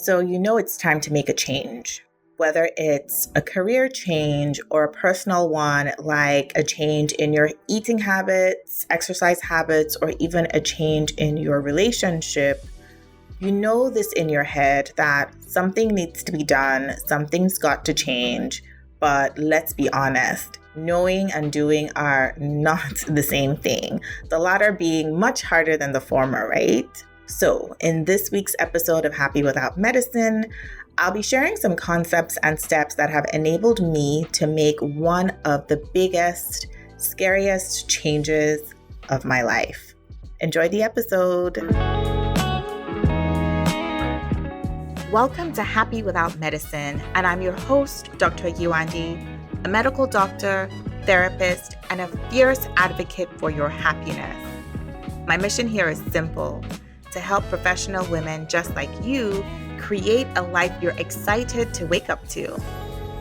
So you know it's time to make a change, whether it's a career change or a personal one, like a change in your eating habits, exercise habits, or even a change in your relationship. You know this in your head that something needs to be done, something's got to change. But let's be honest, knowing and doing are not the same thing, the latter being much harder than the former, right? So, in this week's episode of Happy Without Medicine, I'll be sharing some concepts and steps that have enabled me to make one of the biggest, scariest changes of my life. Enjoy the episode. Welcome to Happy Without Medicine, and I'm your host, Dr. Yuandi, a medical doctor, therapist, and a fierce advocate for your happiness. My mission here is simple: to help professional women just like you create a life you're excited to wake up to.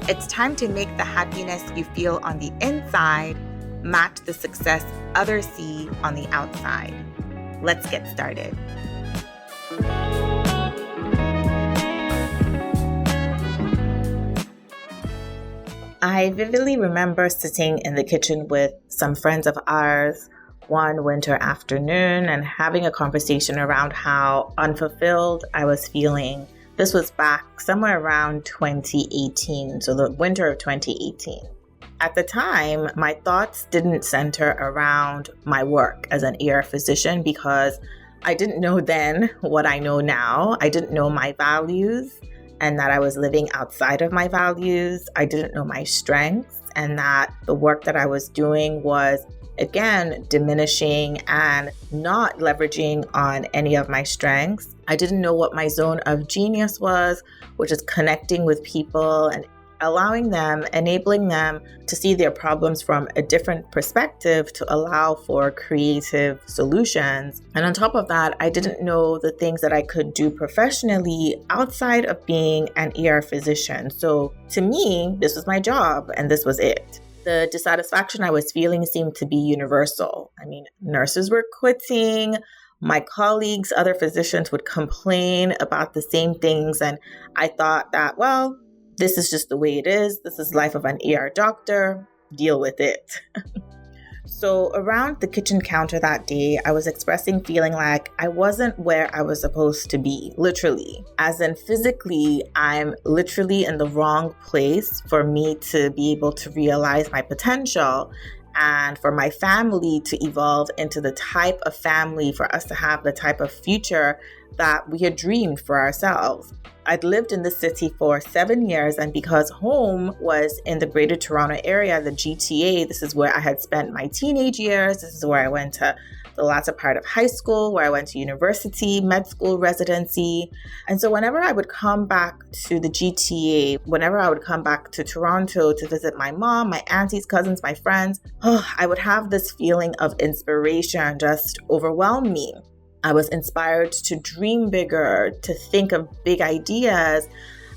It's time to make the happiness you feel on the inside match the success others see on the outside. Let's get started. I vividly remember sitting in the kitchen with some friends of ours one winter afternoon and having a conversation around how unfulfilled I was feeling. This was back somewhere around 2018, so the winter of 2018. At the time, my thoughts didn't center around my work as an ER physician because I didn't know then what I know now. I didn't know my values and that I was living outside of my values. I didn't know my strengths and that the work that I was doing was, again, diminishing and not leveraging on any of my strengths. I didn't know what my zone of genius was, which is connecting with people and allowing them, enabling them to see their problems from a different perspective to allow for creative solutions. And on top of that, I didn't know the things that I could do professionally outside of being an ER physician. So to me, this was my job and this was it. The dissatisfaction I was feeling seemed to be universal. I mean, nurses were quitting. My colleagues, other physicians would complain about the same things. And I thought that, well, this is just the way it is. This is life of an ER doctor. Deal with it. So around the kitchen counter that day, I was expressing feeling like I wasn't where I was supposed to be, literally. As in physically, I'm literally in the wrong place for me to be able to realize my potential and for my family to evolve into the type of family, for us to have the type of future that we had dreamed for ourselves. I'd lived in the city for 7 years, and because home was in the Greater Toronto area, the GTA, this is where I had spent my teenage years. This is where I went to the latter part of high school, where I went to university, med school, residency. And so whenever I would come back to the GTA, whenever I would come back to Toronto to visit my mom, my aunties, cousins, my friends, I would have this feeling of inspiration just overwhelm me. I was inspired to dream bigger, to think of big ideas,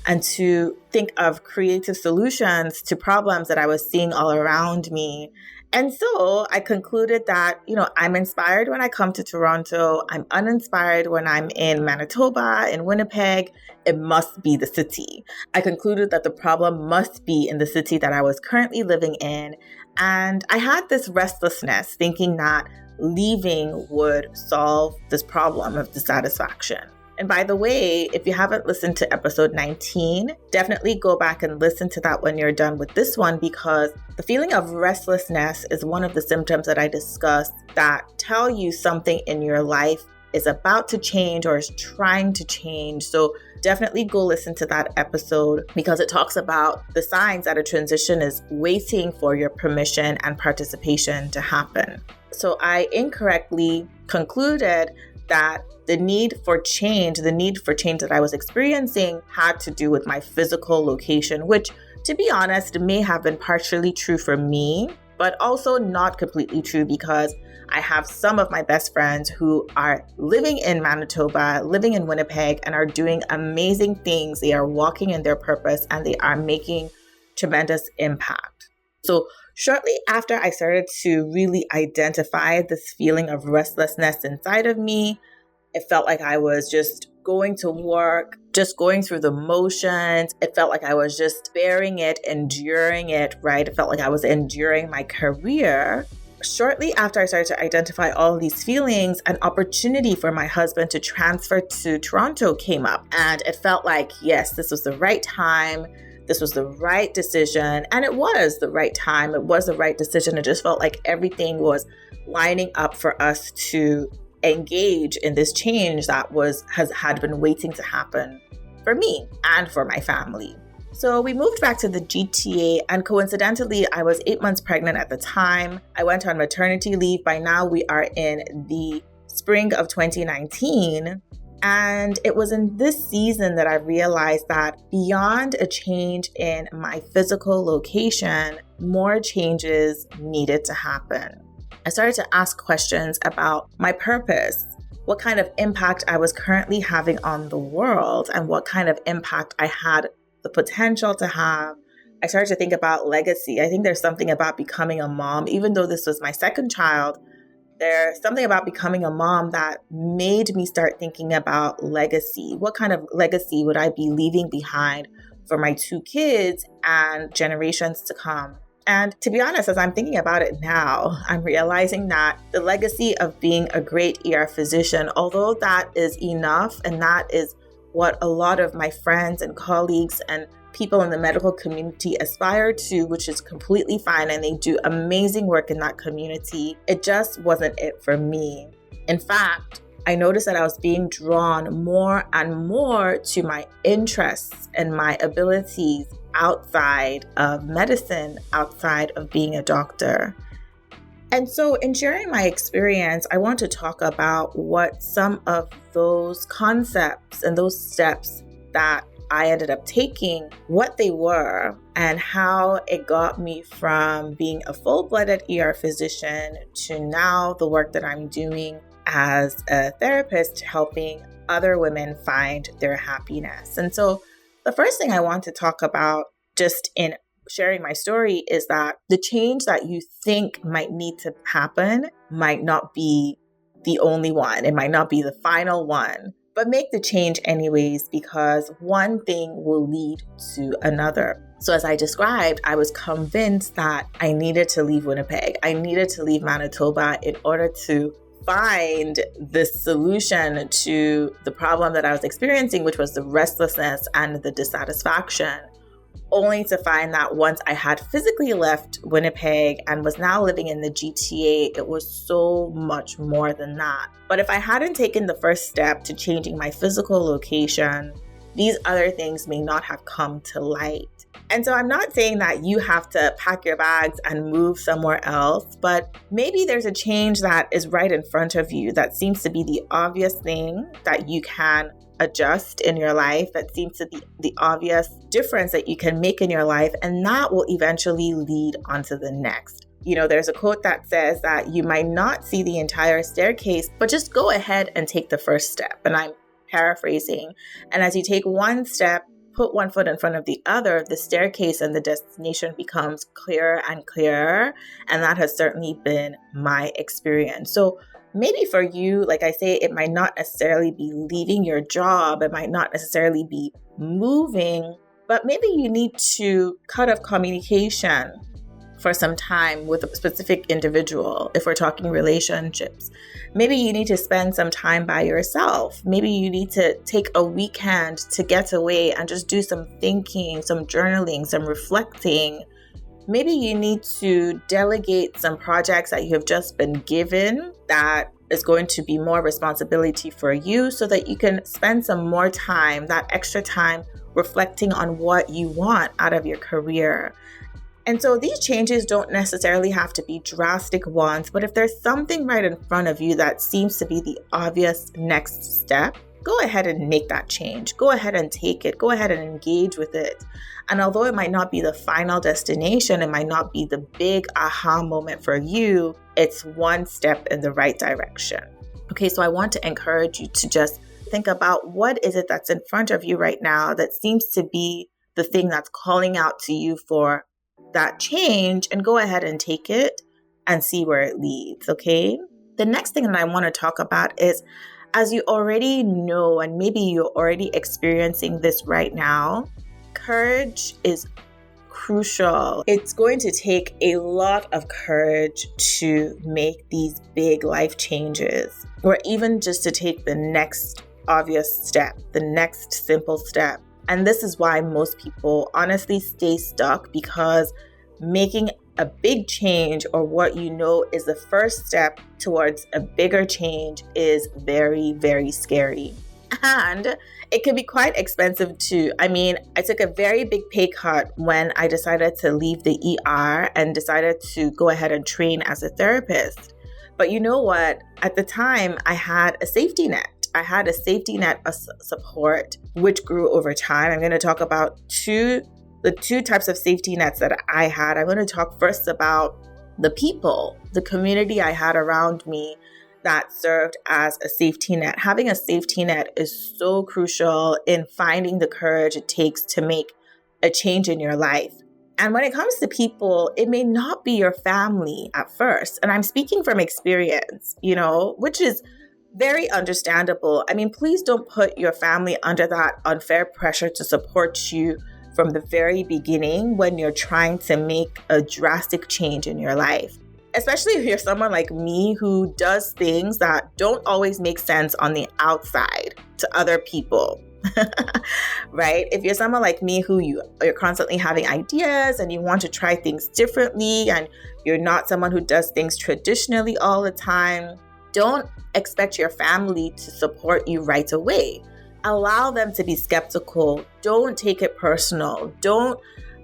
and to think of creative solutions to problems that I was seeing all around me. And so I concluded that, I'm inspired when I come to Toronto. I'm uninspired when I'm in Manitoba, in Winnipeg. It must be the city. I concluded that the problem must be in the city that I was currently living in. And I had this restlessness thinking that leaving would solve this problem of dissatisfaction. And by the way, if you haven't listened to episode 19, definitely go back and listen to that when you're done with this one, because the feeling of restlessness is one of the symptoms that I discussed that tell you something in your life is about to change or is trying to change. So definitely go listen to that episode because it talks about the signs that a transition is waiting for your permission and participation to happen. So I incorrectly concluded that the need for change that I was experiencing had to do with my physical location, which, to be honest, may have been partially true for me, but also not completely true because I have some of my best friends who are living in Manitoba, living in Winnipeg, and are doing amazing things. They are walking in their purpose and they are making tremendous impact. So shortly after I started to really identify this feeling of restlessness inside of me, it felt like I was just going to work, just going through the motions. It felt like I was just bearing it, enduring it, right? It felt like I was enduring my career. Shortly after I started to identify all of these feelings, an opportunity for my husband to transfer to Toronto came up. And it felt like, yes, this was the right time. This was the right decision. And it was the right time. It was the right decision. It just felt like everything was lining up for us to engage in this change that had been waiting to happen for me and for my family. So we moved back to the GTA, and coincidentally, I was 8 months pregnant at the time. I went on maternity leave. By now, we are in the spring of 2019. And it was in this season that I realized that beyond a change in my physical location, more changes needed to happen. I started to ask questions about my purpose, what kind of impact I was currently having on the world, and what kind of impact I had the potential to have. I started to think about legacy. I think there's something about becoming a mom, even though this was my second child, there's something about becoming a mom that made me start thinking about legacy. What kind of legacy would I be leaving behind for my 2 kids and generations to come? And to be honest, as I'm thinking about it now, I'm realizing that the legacy of being a great ER physician, although that is enough, and that is what a lot of my friends and colleagues and people in the medical community aspire to, which is completely fine, and they do amazing work in that community, it just wasn't it for me. In fact, I noticed that I was being drawn more and more to my interests and my abilities outside of medicine, outside of being a doctor. And so in sharing my experience, I want to talk about what some of those concepts and those steps that I ended up taking, what they were, and how it got me from being a full-blooded ER physician to now the work that I'm doing as a therapist, helping other women find their happiness. And so the first thing I want to talk about just in sharing my story is that the change that you think might need to happen might not be the only one. It might not be the final one, but make the change anyways, because one thing will lead to another. So as I described, I was convinced that I needed to leave Winnipeg. I needed to leave Manitoba in order to find the solution to the problem that I was experiencing, which was the restlessness and the dissatisfaction, only to find that once I had physically left Winnipeg and was now living in the GTA, it was so much more than that. But if I hadn't taken the first step to changing my physical location, these other things may not have come to light. And so I'm not saying that you have to pack your bags and move somewhere else, but maybe there's a change that is right in front of you that seems to be the obvious thing that you can adjust in your life, that seems to be the obvious difference that you can make in your life, and that will eventually lead onto the next. You know, there's a quote that says that you might not see the entire staircase, but just go ahead and take the first step. And I'm paraphrasing. And as you take one step, put one foot in front of the other, the staircase and the destination becomes clearer and clearer. And that has certainly been my experience. So maybe for you, like I say, it might not necessarily be leaving your job. It might not necessarily be moving, but maybe you need to cut off communication for some time with a specific individual. If we're talking relationships, maybe you need to spend some time by yourself. Maybe you need to take a weekend to get away and just do some thinking, some journaling, some reflecting. Maybe you need to delegate some projects that you have just been given that is going to be more responsibility for you, so that you can spend some more time, that extra time, reflecting on what you want out of your career. And so these changes don't necessarily have to be drastic ones, but if there's something right in front of you that seems to be the obvious next step, go ahead and make that change. Go ahead and take it. Go ahead and engage with it. And although it might not be the final destination, it might not be the big aha moment for you, it's one step in the right direction. Okay, so I want to encourage you to just think about what is it that's in front of you right now that seems to be the thing that's calling out to you for that change, and go ahead and take it and see where it leads, okay? The next thing that I want to talk about is As you already know, and maybe you're already experiencing this right now, courage is crucial. It's going to take a lot of courage to make these big life changes, or even just to take the next obvious step, the next simple step. And this is why most people honestly stay stuck, because making a big change, or what you know is the first step towards a bigger change, is very, very scary. And it can be quite expensive too. I mean, I took a very big pay cut when I decided to leave the ER and decided to go ahead and train as a therapist. But you know what? At the time, I had a safety net. I had a safety net of support, which grew over time. I'm going to talk about the two types of safety nets that I had. I'm going to talk first about the people, the community I had around me that served as a safety net. Having a safety net is so crucial in finding the courage it takes to make a change in your life. And when it comes to people, it may not be your family at first. And I'm speaking from experience, which is very understandable. I mean, please don't put your family under that unfair pressure to support you from the very beginning when you're trying to make a drastic change in your life. Especially if you're someone like me who does things that don't always make sense on the outside to other people, right? If you're someone like me who you're constantly having ideas and you want to try things differently, and you're not someone who does things traditionally all the time, don't expect your family to support you right away. Allow them to be skeptical. Don't take it personal. Don't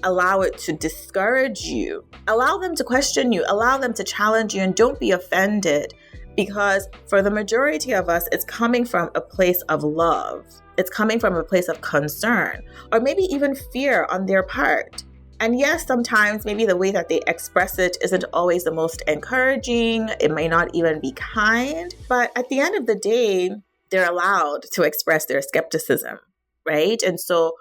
allow it to discourage you. Allow them to question you. Allow them to challenge you, and don't be offended, because for the majority of us, it's coming from a place of love. It's coming from a place of concern, or maybe even fear on their part. And yes, sometimes maybe the way that they express it isn't always the most encouraging. It may not even be kind, but at the end of the day, they're allowed to express their skepticism, right? And so,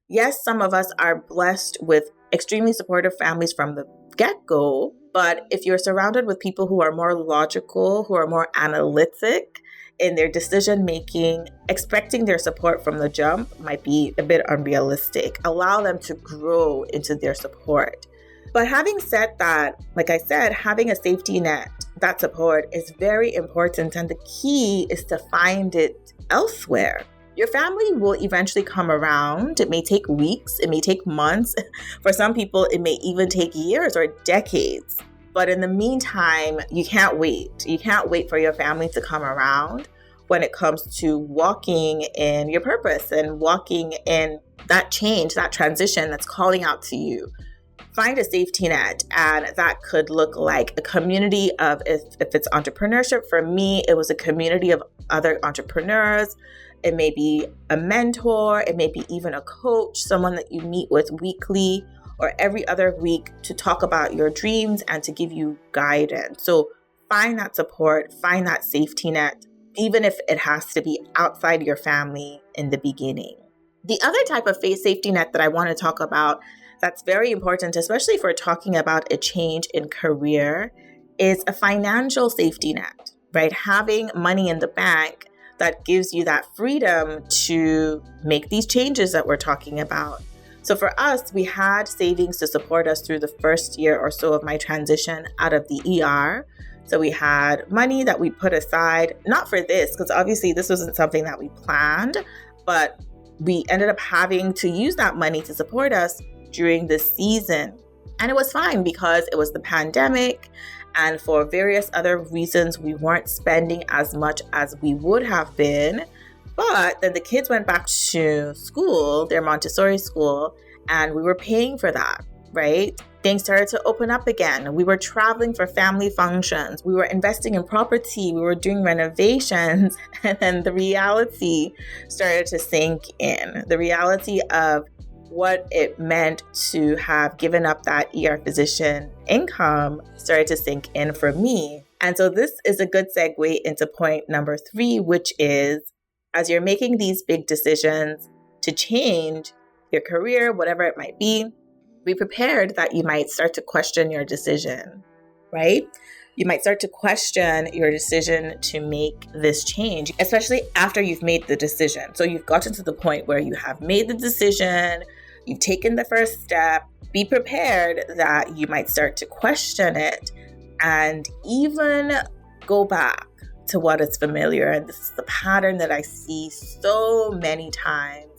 yes, some of us are blessed with extremely supportive families from the get-go, but if you're surrounded with people who are more logical, who are more analytic in their decision-making, expecting their support from the jump might be a bit unrealistic. Allow them to grow into their support. But having said that, like I said, having a safety net, that support is very important, and the key is to find it elsewhere. Your family will eventually come around. It may take weeks, it may take months. For some people, it may even take years or decades. But in the meantime, you can't wait. You can't wait for your family to come around when it comes to walking in your purpose and walking in that change, that transition that's calling out to you. Find a safety net, and that could look like a community of, if it's entrepreneurship, for me, it was a community of other entrepreneurs. It may be a mentor, it may be even a coach, someone that you meet with weekly or every other week to talk about your dreams and to give you guidance. So find that support, find that safety net, even if it has to be outside your family in the beginning. The other type of safety net that I want to talk about that's very important, especially if we're talking about a change in career, is a financial safety net, right? Having money in the bank that gives you that freedom to make these changes that we're talking about. So for us, we had savings to support us through the first year or so of my transition out of the ER. So we had money that we put aside, not for this, because obviously this wasn't something that we planned, but we ended up having to use that money to support us during this season. And it was fine because it was the pandemic, and for various other reasons, we weren't spending as much as we would have been. But then the kids went back to school, their Montessori school, and we were paying for that, right? Things started to open up again. We were traveling for family functions. We were investing in property. We were doing renovations. And then the reality started to sink in. The reality of what it meant to have given up that ER physician income started to sink in for me. And so this is a good segue into point number 3, which is, as you're making these big decisions to change your career, whatever it might be prepared that you might start to question your decision, right? you might start to question your decision to make this change, especially after you've made the decision. So you've gotten to the point where you have made the decision, you've taken the first step. Be prepared that you might start to question it and even go back to what is familiar. And this is the pattern that I see so many times,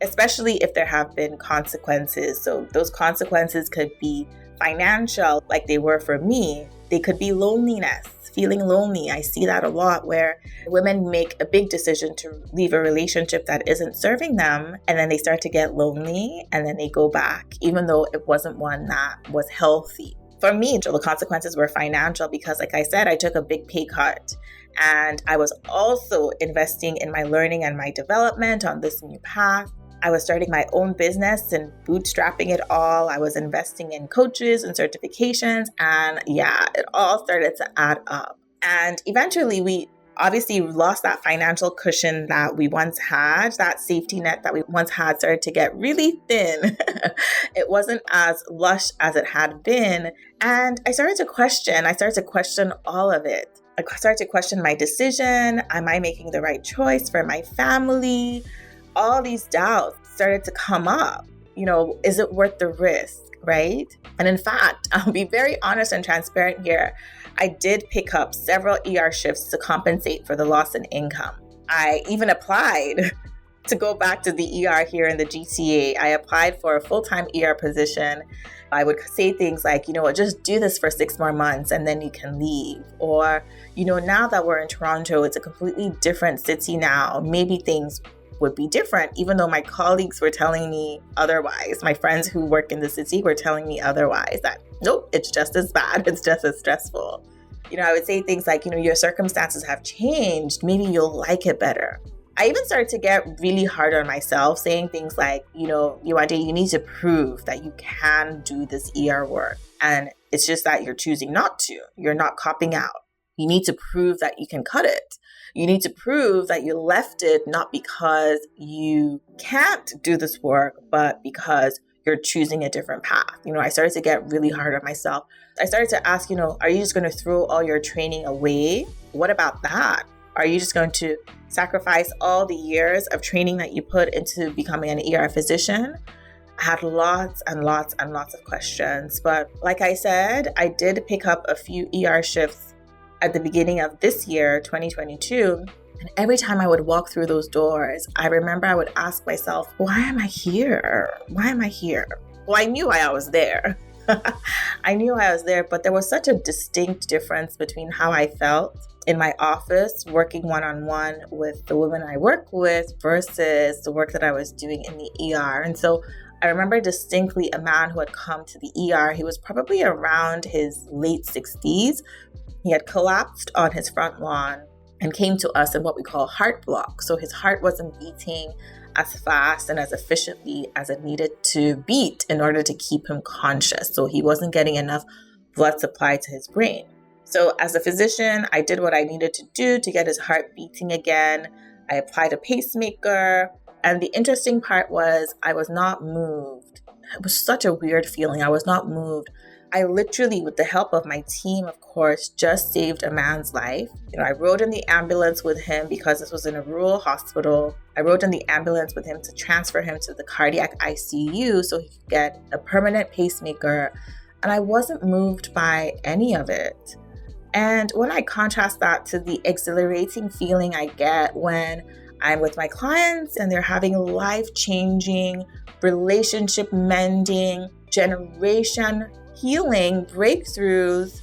especially if there have been consequences. So those consequences could be financial, like they were for me. They could be loneliness, feeling lonely. I see that a lot where women make a big decision to leave a relationship that isn't serving them, and then they start to get lonely, and then they go back, even though it wasn't one that was healthy. For me, the consequences were financial because, like I said, I took a big pay cut, and I was also investing in my learning and my development on this new path. I was starting my own business and bootstrapping it all. I was investing in coaches and certifications. And yeah, it all started to add up. And eventually we obviously lost that financial cushion that we once had. That safety net that we once had started to get really thin. It wasn't as lush as it had been. And I started to question all of it. I started to question my decision. Am I making the right choice for my family? All these doubts started to come up. Is it worth the risk, right? And in fact, I'll be very honest and transparent here. I did pick up several ER shifts to compensate for the loss in income. I even applied to go back to the ER here in the GTA. I applied for a full-time ER position. I would say things like, just do this for 6 more months and then you can leave. Or, now that we're in Toronto, it's a completely different city now. Maybe things would be different, even though my colleagues were telling me otherwise. My friends who work in the city were telling me otherwise, that nope, it's just as bad. It's just as stressful. I would say things like, your circumstances have changed. Maybe you'll like it better. I even started to get really hard on myself, saying things like, Yewande, you need to prove that you can do this ER work. And it's just that you're choosing not to. You're not copping out. You need to prove that you can cut it. You need to prove that you left it not because you can't do this work, but because you're choosing a different path. I started to get really hard on myself. I started to ask, are you just going to throw all your training away? What about that? Are you just going to sacrifice all the years of training that you put into becoming an ER physician? I had lots and lots and lots of questions. But like I said, I did pick up a few ER shifts at the beginning of this year, 2022, and every time I would walk through those doors, I remember I would ask myself, why am I here? Why am I here? Well, I knew why I was there. I knew I was there, but there was such a distinct difference between how I felt in my office working one-on-one with the women I work with versus the work that I was doing in the ER. And so I remember distinctly a man who had come to the ER. He was probably around his late 60s. He had collapsed on his front lawn and came to us in what we call heart block. So his heart wasn't beating as fast and as efficiently as it needed to beat in order to keep him conscious. So he wasn't getting enough blood supply to his brain. So as a physician, I did what I needed to do to get his heart beating again. I applied a pacemaker. And the interesting part was I was not moved. It was such a weird feeling. I was not moved. I literally, with the help of my team, of course, just saved a man's life. I rode in the ambulance with him because this was in a rural hospital. I rode in the ambulance with him to transfer him to the cardiac ICU so he could get a permanent pacemaker. And I wasn't moved by any of it. And when I contrast that to the exhilarating feeling I get when I'm with my clients and they're having life-changing, relationship-mending, generation healing breakthroughs,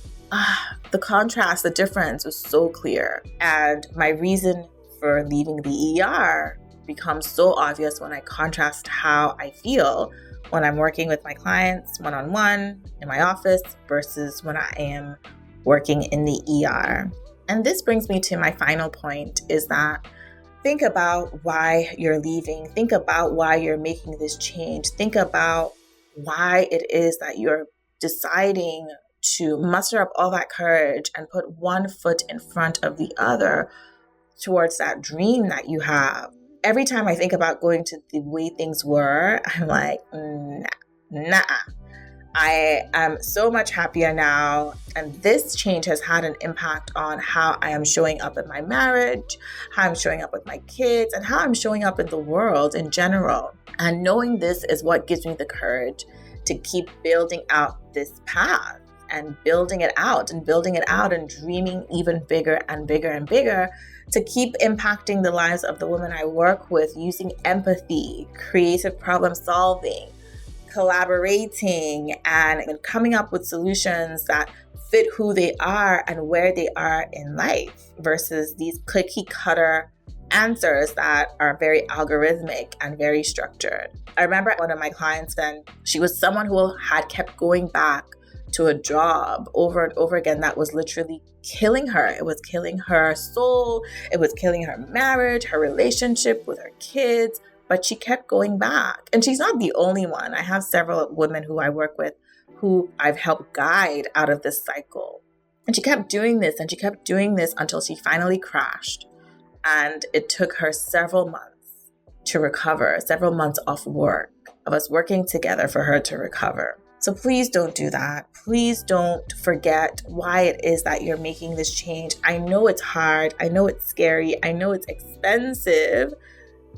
the contrast, the difference was so clear. And my reason for leaving the ER becomes so obvious when I contrast how I feel when I'm working with my clients one-on-one in my office versus when I am working in the ER. And this brings me to my final point, is that think about why you're leaving. Think about why you're making this change. Think about why it is that you're deciding to muster up all that courage and put one foot in front of the other towards that dream that you have. Every time I think about going to the way things were, I'm like, nah. I am so much happier now. And this change has had an impact on how I am showing up in my marriage, how I'm showing up with my kids, and how I'm showing up in the world in general. And knowing this is what gives me the courage to keep building out this path and building it out and dreaming even bigger and bigger and bigger to keep impacting the lives of the women I work with using empathy, creative problem solving, collaborating, and coming up with solutions that fit who they are and where they are in life versus these cookie cutter answers that are very algorithmic and very structured. I remember one of my clients then, she was someone who had kept going back to a job over and over again that was literally killing her. It was killing her soul. It was killing her marriage, her relationship with her kids, but she kept going back. And she's not the only one. I have several women who I work with who I've helped guide out of this cycle. And she kept doing this and she kept doing this until she finally crashed. And it took her several months to recover, several months off work, of us working together for her to recover. So please don't do that. Please don't forget why it is that you're making this change. I know it's hard. I know it's scary. I know it's expensive,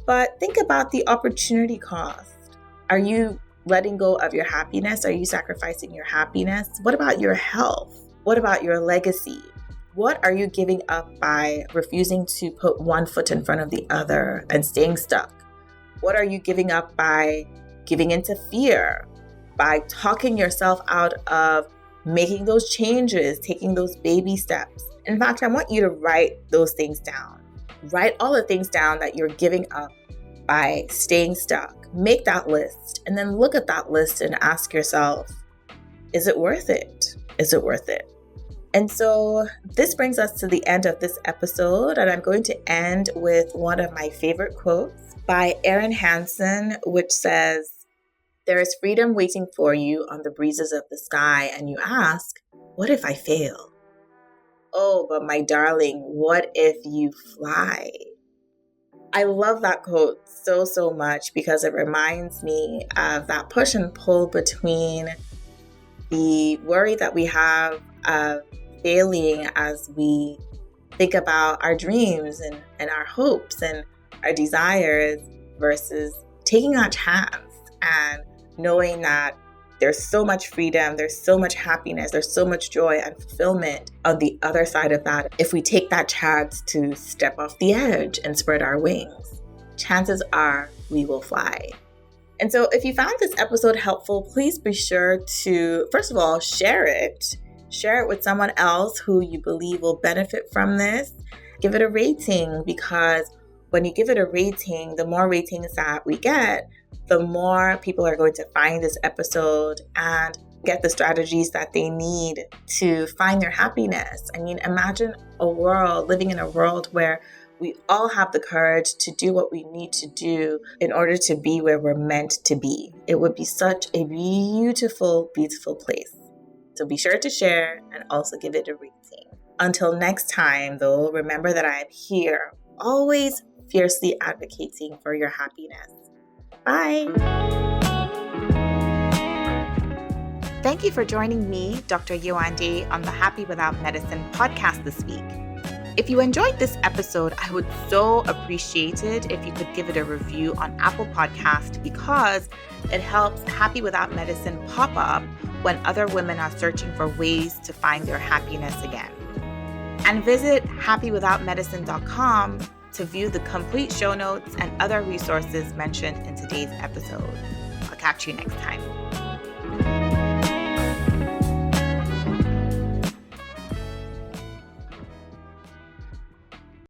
but think about the opportunity cost. Are you letting go of your happiness? Are you sacrificing your happiness? What about your health? What about your legacy? What are you giving up by refusing to put one foot in front of the other and staying stuck? What are you giving up by giving into fear? By talking yourself out of making those changes, taking those baby steps. In fact, I want you to write those things down. Write all the things down that you're giving up by staying stuck. Make that list and then look at that list and ask yourself, is it worth it? Is it worth it? And so this brings us to the end of this episode, and I'm going to end with one of my favorite quotes by Erin Hansen, which says, "There is freedom waiting for you on the breezes of the sky, and you ask, what if I fail? Oh, but my darling, what if you fly?" I love that quote so much because it reminds me of that push and pull between the worry that we have of failing as we think about our dreams and our hopes and our desires versus taking that chance and knowing that there's so much freedom, there's so much happiness, there's so much joy and fulfillment on the other side of that. If we take that chance to step off the edge and spread our wings, chances are we will fly. And so if you found this episode helpful, please be sure to, first of all, share it. Share it with someone else who you believe will benefit from this. Give it a rating, because when you give it a rating, the more ratings that we get, the more people are going to find this episode and get the strategies that they need to find their happiness. I mean, imagine living in a world where we all have the courage to do what we need to do in order to be where we're meant to be. It would be such a beautiful, beautiful place. So be sure to share and also give it a rating. Until next time, though, remember that I am here, always fiercely advocating for your happiness. Bye. Thank you for joining me, Dr. Yewande, on the Happy Without Medicine podcast this week. If you enjoyed this episode, I would so appreciate it if you could give it a review on Apple Podcast, because it helps Happy Without Medicine pop up when other women are searching for ways to find their happiness again. And visit happywithoutmedicine.com to view the complete show notes and other resources mentioned in today's episode. I'll catch you next time.